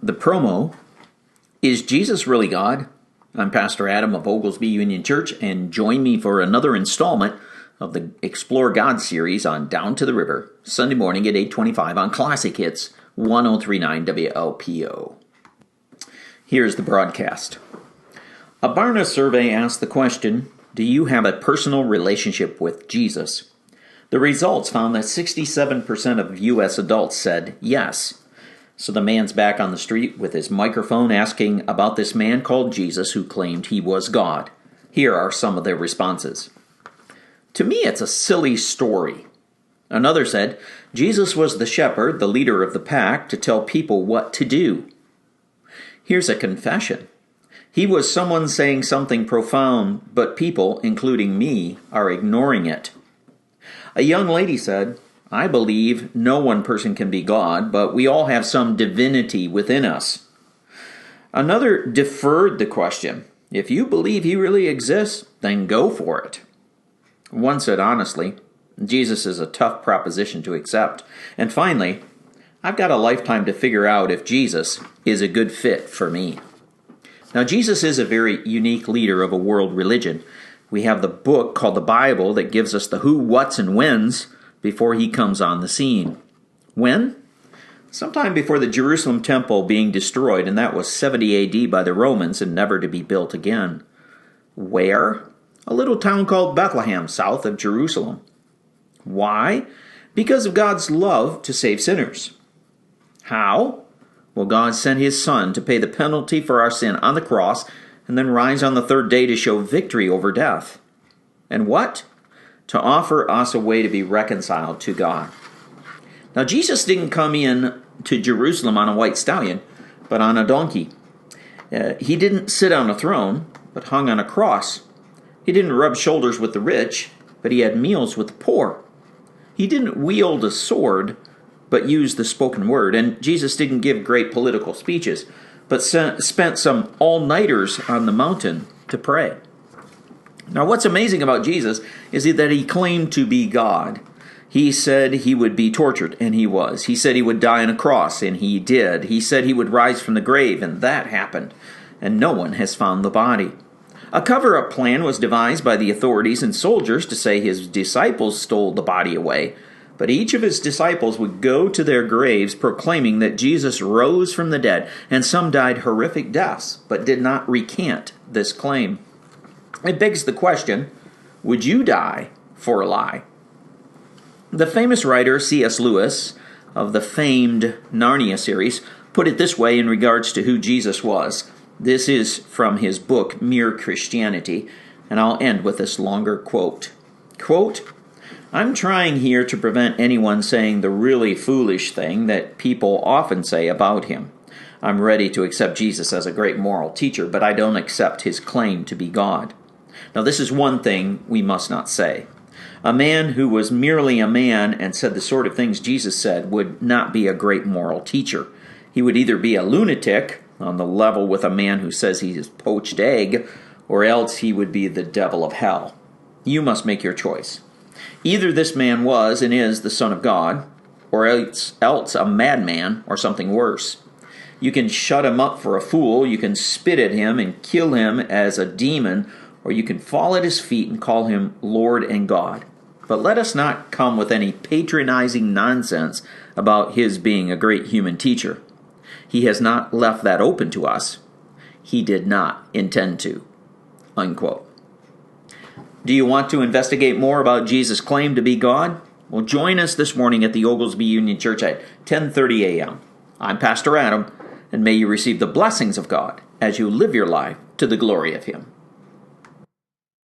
The promo, Is Jesus Really God? I'm Pastor Adam of Oglesby Union Church, and join me for another installment of the Explore God series on Down to the River, Sunday morning at 8:25 on Classic Hits 1039 WLPO. Here's the broadcast. A Barna survey asked the question, do you have a personal relationship with Jesus? The results found that 67% of U.S. adults said yes. So the man's back on the street with his microphone asking about this man called Jesus who claimed he was God. Here are some of their responses. To me, it's a silly story. Another said, Jesus was the shepherd, the leader of the pack, to tell people what to do. Here's a confession. He was someone saying something profound, but people, including me, are ignoring it. A young lady said, I believe no one person can be God, but we all have some divinity within us. Another deferred the question. If you believe he really exists, then go for it. One said honestly, Jesus is a tough proposition to accept. And finally, I've got a lifetime to figure out if Jesus is a good fit for me. Now, Jesus is a very unique leader of a world religion. We have the book called the Bible that gives us the who, whats, and whens before he comes on the scene. When? Sometime before the Jerusalem temple being destroyed, and that was 70 A.D. by the Romans and never to be built again. Where? A little town called Bethlehem, south of Jerusalem. Why? Because of God's love to save sinners. How? Well, God sent his Son to pay the penalty for our sin on the cross and then rise on the third day to show victory over death. And what? To offer us a way to be reconciled to God. Now, Jesus didn't come in to Jerusalem on a white stallion, but on a donkey. He didn't sit on a throne, but hung on a cross. He didn't rub shoulders with the rich, but he had meals with the poor. He didn't wield a sword, but used the spoken word. And Jesus didn't give great political speeches, but spent some all-nighters on the mountain to pray. Now, what's amazing about Jesus is that he claimed to be God. He said he would be tortured, and he was. He said he would die on a cross, and he did. He said he would rise from the grave, and that happened. And no one has found the body. A cover-up plan was devised by the authorities and soldiers to say his disciples stole the body away. But each of his disciples would go to their graves proclaiming that Jesus rose from the dead, and some died horrific deaths, but did not recant this claim. It begs the question, would you die for a lie? The famous writer C.S. Lewis, of the famed Narnia series, put it this way in regards to who Jesus was. This is from his book, Mere Christianity, and I'll end with this longer quote. Quote, I'm trying here to prevent anyone saying the really foolish thing that people often say about him. I'm ready to accept Jesus as a great moral teacher, but I don't accept his claim to be God. Now, this is one thing we must not say. A man who was merely a man and said the sort of things Jesus said would not be a great moral teacher. He would either be a lunatic, on the level with a man who says he is poached egg, or else he would be the devil of hell. You must make your choice. Either this man was and is the Son of God, or else a madman or something worse. You can shut him up for a fool, you can spit at him and kill him as a demon, or you can fall at his feet and call him Lord and God. But let us not come with any patronizing nonsense about his being a great human teacher. He has not left that open to us. He did not intend to. Unquote. Do you want to investigate more about Jesus' claim to be God? Well, join us this morning at the Oglesby Union Church at 10:30 a.m. I'm Pastor Adam, and may you receive the blessings of God as you live your life to the glory of him.